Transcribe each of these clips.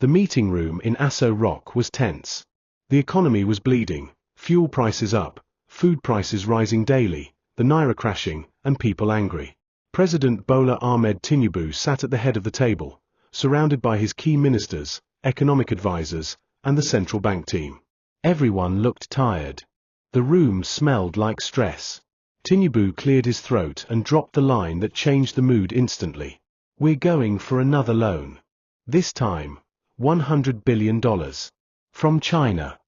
The meeting room in Aso Rock was tense. The economy was bleeding, fuel prices up, food prices rising daily, the naira crashing, and people angry. President Bola Ahmed Tinubu sat at the head of the table, surrounded by his key ministers, economic advisors, and the central bank team. Everyone looked tired. The room smelled like stress. Tinubu cleared his throat and dropped the line that changed the mood instantly. "We're going for another loan. This time, $100 billion. From China."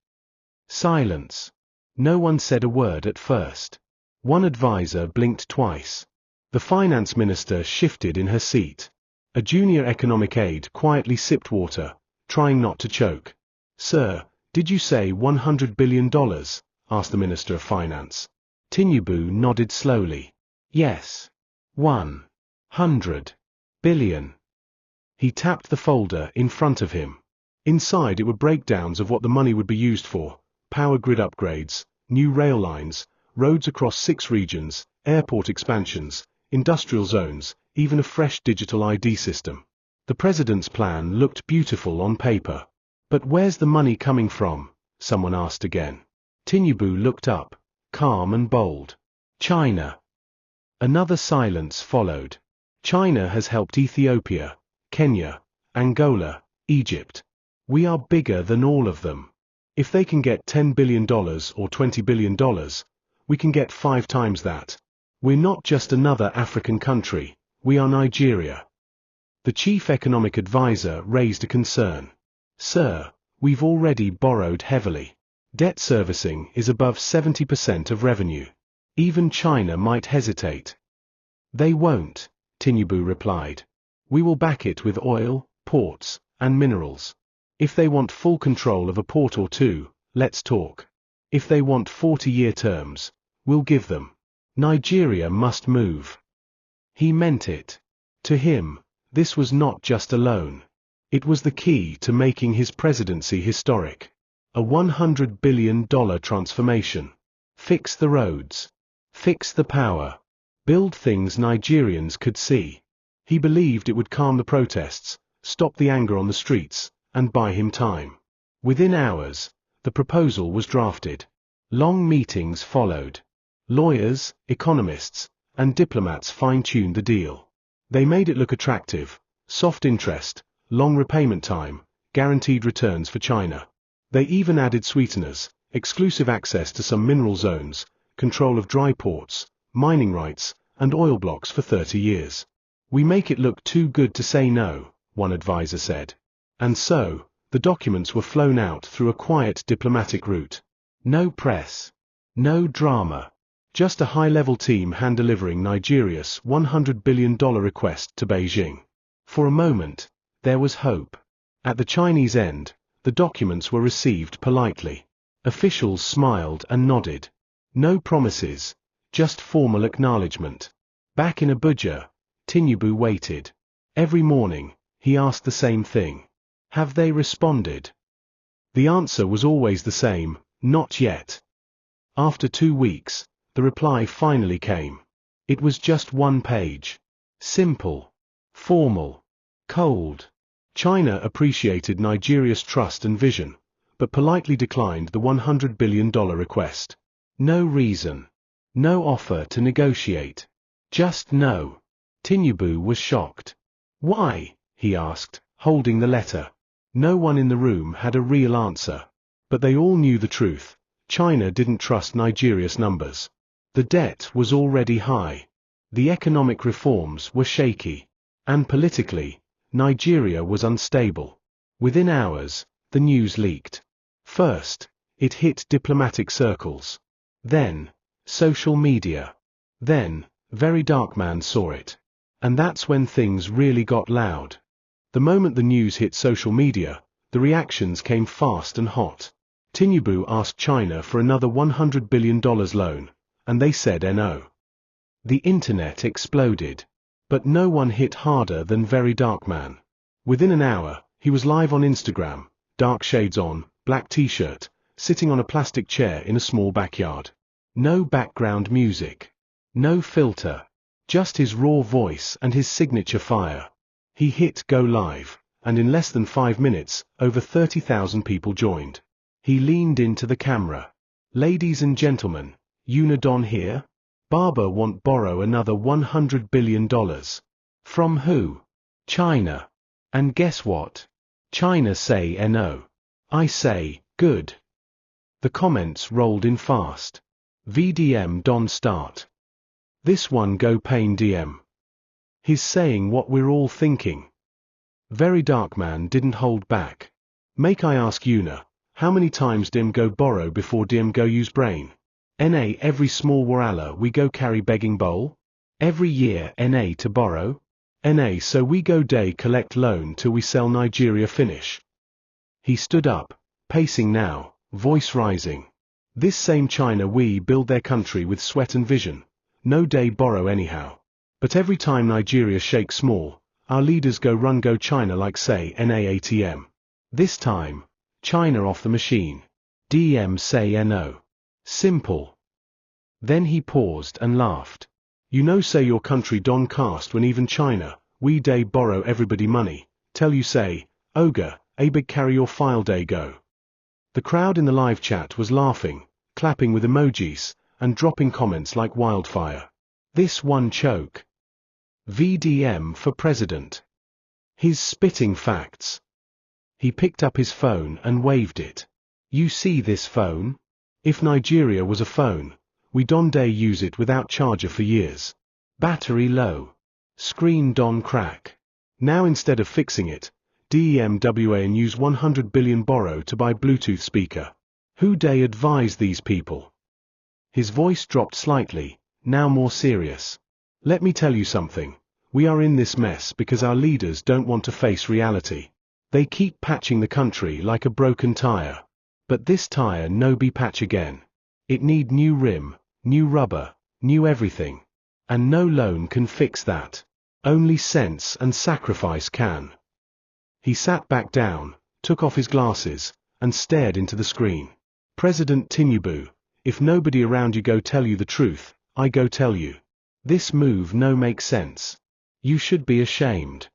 Silence. No one said a word at first. One advisor blinked twice. The finance minister shifted in her seat. A junior economic aide quietly sipped water, trying not to choke. "Sir, did you say $100 billion? Asked the Minister of Finance. Tinubu nodded slowly. "Yes. 100 billion. He tapped the folder in front of him. Inside it were breakdowns of what the money would be used for: power grid upgrades, new rail lines, roads across 6 regions, airport expansions, industrial zones, even a fresh digital ID system. The president's plan looked beautiful on paper. "But where's the money coming from?" someone asked again. Tinubu looked up, calm and bold. "China." Another silence followed. "China has helped Ethiopia, Kenya, Angola, Egypt. We are bigger than all of them. If they can get $10 billion or $20 billion, we can get 5 times that. We're not just another African country, we are Nigeria." The chief economic advisor raised a concern. "Sir, we've already borrowed heavily. Debt servicing is above 70% of revenue. Even China might hesitate." "They won't," Tinubu replied. "We will back it with oil, ports, and minerals. If they want full control of a port or two, let's talk. If they want 40-year terms, we'll give them. Nigeria must move." He meant it. To him, this was not just a loan. It was the key to making his presidency historic. A $100 billion transformation. Fix the roads. Fix the power. Build things Nigerians could see. He believed it would calm the protests, stop the anger on the streets, and buy him time. Within hours, the proposal was drafted. Long meetings followed. Lawyers, economists, and diplomats fine-tuned the deal. They made it look attractive: soft interest, long repayment time, guaranteed returns for China. They even added sweeteners: exclusive access to some mineral zones, control of dry ports, mining rights, and oil blocks for 30 years. "We make it look too good to say no," one advisor said. And so, the documents were flown out through a quiet diplomatic route. No press. No drama. Just a high-level team hand-delivering Nigeria's $100 billion request to Beijing. For a moment, there was hope. At the Chinese end, the documents were received politely. Officials smiled and nodded. No promises, just formal acknowledgement. Back in Abuja, Tinubu waited. Every morning, he asked the same thing. Have they responded? The answer was always the same: not yet. After 2 weeks, the reply finally came. It was just 1 page. Simple. Formal. Cold. China appreciated Nigeria's trust and vision, but politely declined the $100 billion request. No reason. No offer to negotiate. Just no. Tinubu was shocked. "Why?" he asked, holding the letter. No one in the room had a real answer. But they all knew the truth. China didn't trust Nigeria's numbers. The debt was already high. The economic reforms were shaky. And politically, Nigeria was unstable. Within hours, the news leaked. First, it hit diplomatic circles. Then, social media. Then, Verydarkman saw it. And that's when things really got loud. The moment the news hit social media, the reactions came fast and hot. Tinubu asked China for another $100 billion loan, and they said no. The internet exploded. But no one hit harder than Verydarkman. Within an hour, he was live on Instagram, dark shades on, black t-shirt, sitting on a plastic chair in a small backyard. No background music. No filter. Just his raw voice and his signature fire. He hit go live, and in less than 5 minutes, over 30,000 people joined. He leaned into the camera. "Ladies and gentlemen, Don here? Barber want borrow another $100 billion. From who? China. And guess what? China say no. I say, good." The comments rolled in fast. VDM Don start. This one go pain DM. He's saying what we're all thinking. Verydarkman didn't hold back. "Make I ask Una, how many times dim go borrow before dim go use brain? Na every small warala we go carry begging bowl? Every year Na to borrow? Na so we go day collect loan till we sell Nigeria finish." He stood up, pacing now, voice rising. "This same China we build their country with sweat and vision. No day borrow anyhow. But every time Nigeria shake small, our leaders go China like say NAATM. This time, China off the machine. DM say no. Simple." Then he paused and laughed. Say your country don cast when even China, we day borrow everybody money, tell you say, Oga, a big carry your file day go." The crowd in the live chat was laughing, clapping with emojis, and dropping comments like wildfire. This one choke. VDM for president. He's spitting facts. He picked up his phone and waved it. "You see this phone? If Nigeria was a phone, we don day use it without charger for years. Battery low. Screen don crack. Now instead of fixing it, DEMWA and use 100 billion borrow to buy Bluetooth speaker. Who day advise these people?" His voice dropped slightly, now more serious. "Let me tell you something. We are in this mess because our leaders don't want to face reality. They keep patching the country like a broken tire. But this tire no be patch again. It need new rim, new rubber, new everything. And no loan can fix that. Only sense and sacrifice can." He sat back down, took off his glasses, and stared into the screen. "President Tinubu, if nobody around you go tell you the truth, I go tell you. This move no make sense. You should be ashamed."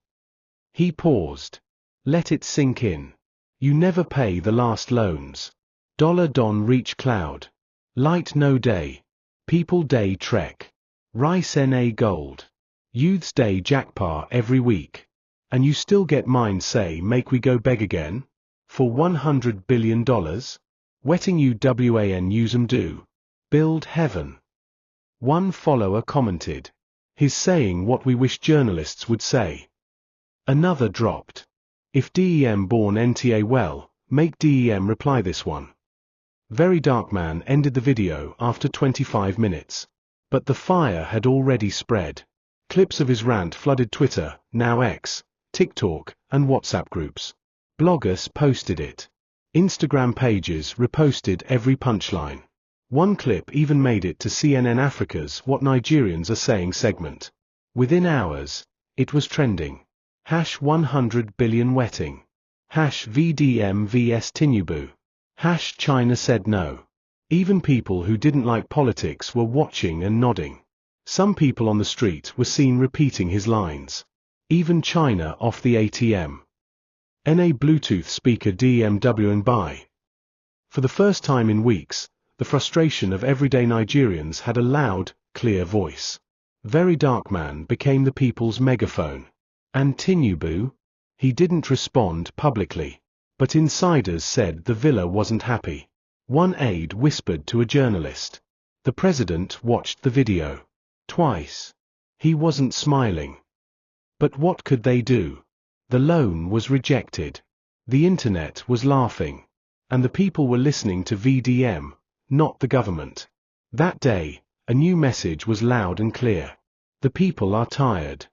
He paused. "Let it sink in. You never pay the last loans. Dollar don reach cloud. Light no day. People day trek. Rice Na gold. Youths day jackpot every week. And you still get mine say make we go beg again? For $100 billion? Wetting you WAN use 'em do. Build heaven." One follower commented. "He's saying what we wish journalists would say." Another dropped. "If DEM born NTA well, make DEM reply this one." Verydarkman ended the video after 25 minutes. But the fire had already spread. Clips of his rant flooded Twitter, now X, TikTok, and WhatsApp groups. Bloggers posted it. Instagram pages reposted every punchline. One clip even made it to CNN Africa's What Nigerians Are Saying segment. Within hours, it was trending. #100 billion wetting. #VDM vs Tinubu. #China said no. Even people who didn't like politics were watching and nodding. Some people on the street were seen repeating his lines. Even China off the ATM. NA Bluetooth speaker DMW and buy. For the first time in weeks, the frustration of everyday Nigerians had a loud, clear voice. Verydarkman became the people's megaphone. And Tinubu? He didn't respond publicly. But insiders said the villa wasn't happy. One aide whispered to a journalist. The president watched the video. Twice. He wasn't smiling. But what could they do? The loan was rejected. The internet was laughing. And the people were listening to VDM, not the government. That day, a new message was loud and clear. The people are tired.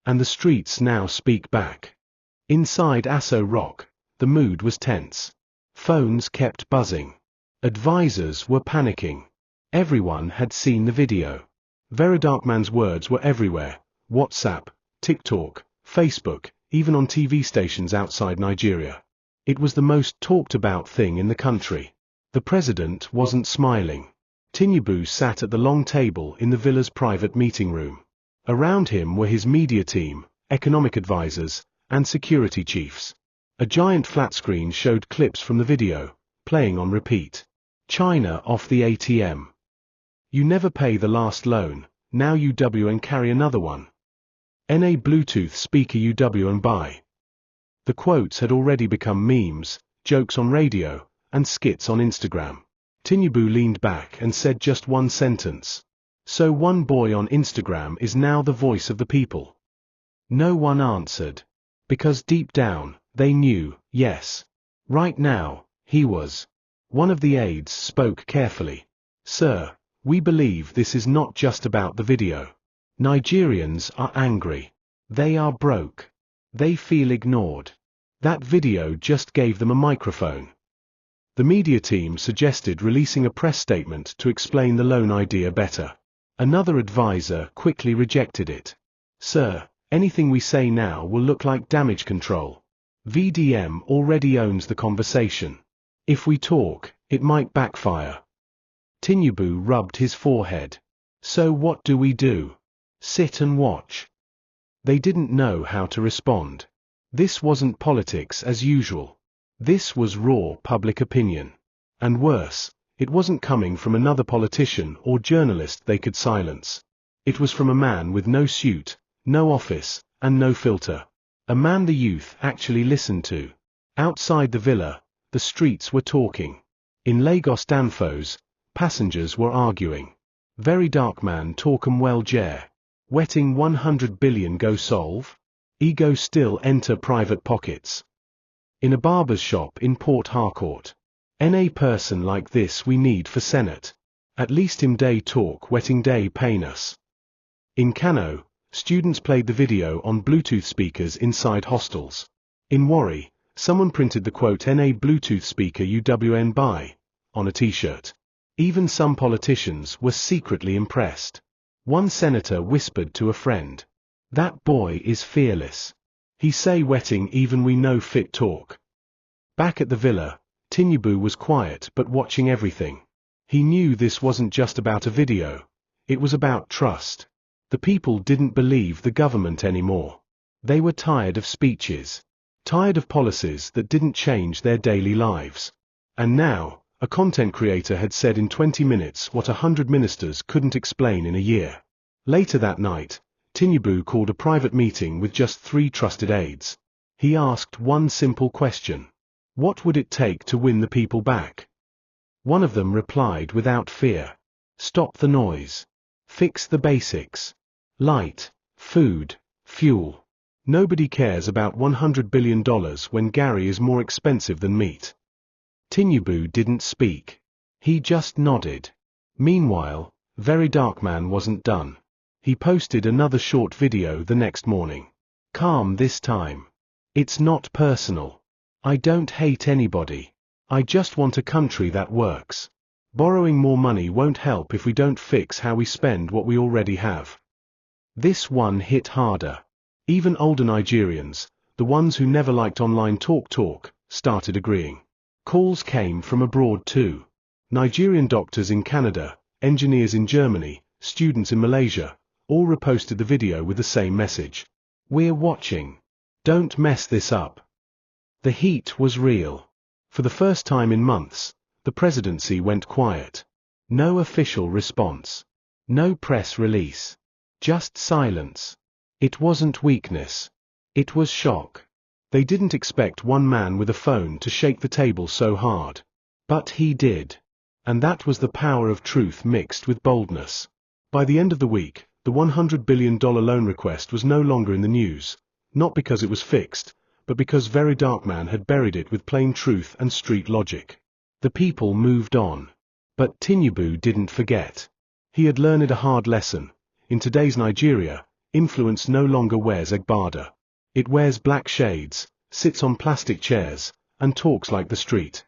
And the streets now speak back. Inside Aso Rock, the mood was tense. Phones kept buzzing. Advisors were panicking. Everyone had seen the video. Verydarkman's words were everywhere. WhatsApp, TikTok, Facebook, even on TV stations outside Nigeria. It was the most talked about thing in the country. The president wasn't smiling. Tinubu sat at the long table in the villa's private meeting room. Around him were his media team, economic advisors, and security chiefs. A giant flat screen showed clips from the video, playing on repeat. China off the ATM. You never pay the last loan, now UW and carry another one. NA Bluetooth speaker UW and buy. The quotes had already become memes, jokes on radio, and skits on Instagram. Tinubu leaned back and said just one sentence. So one boy on Instagram is now the voice of the people. No one answered. Because deep down, they knew, yes. Right now, he was. One of the aides spoke carefully. Sir, we believe this is not just about the video. Nigerians are angry. They are broke. They feel ignored. That video just gave them a microphone. The media team suggested releasing a press statement to explain the loan idea better. Another advisor quickly rejected it. Sir, anything we say now will look like damage control. VDM already owns the conversation. If we talk, it might backfire. Tinubu rubbed his forehead. So what do we do? Sit and watch. They didn't know how to respond. This wasn't politics as usual. This was raw public opinion. And worse, it wasn't coming from another politician or journalist they could silence. It was from a man with no suit, no office, and no filter. A man the youth actually listened to. Outside the villa, the streets were talking. In Lagos Danfos, passengers were arguing. Verydarkman talk 'em well Jer. Wetting 100 billion go solve? Ego still enter private pockets. In a barber's shop in Port Harcourt. NA person like this we need for Senate. At least him day talk wetting day pain us. In Kano, students played the video on Bluetooth speakers inside hostels. In Warri, someone printed the quote NA Bluetooth speaker UWN buy on a t-shirt. Even some politicians were secretly impressed. One senator whispered to a friend. That boy is fearless. He say wetting even we know fit talk. Back at the villa, Tinubu was quiet but watching everything. He knew this wasn't just about a video. It was about trust. The people didn't believe the government anymore. They were tired of speeches. Tired of policies that didn't change their daily lives. And now, a content creator had said in 20 minutes what 100 ministers couldn't explain in a year. Later that night, Tinubu called a private meeting with just 3 trusted aides. He asked one simple question. What would it take to win the people back? One of them replied without fear. Stop the noise. Fix the basics. Light, food, fuel. Nobody cares about $100 billion when Gary is more expensive than meat. Tinubu didn't speak. He just nodded. Meanwhile, Verydarkman wasn't done. He posted another short video the next morning. Calm this time. It's not personal. I don't hate anybody. I just want a country that works. Borrowing more money won't help if we don't fix how we spend what we already have. This one hit harder. Even older Nigerians, the ones who never liked online talk, started agreeing. Calls came from abroad too. Nigerian doctors in Canada, engineers in Germany, students in Malaysia, all reposted the video with the same message. We're watching. Don't mess this up. The heat was real. For the first time in months, the presidency went quiet. No official response. No press release. Just silence. It wasn't weakness. It was shock. They didn't expect one man with a phone to shake the table so hard. But he did. And that was the power of truth mixed with boldness. By the end of the week, the $100 billion loan request was no longer in the news, not because it was fixed, but because Verydarkman had buried it with plain truth and street logic. The people moved on. But Tinubu didn't forget. He had learned a hard lesson. In today's Nigeria, influence no longer wears agbada. It wears black shades, sits on plastic chairs, and talks like the street.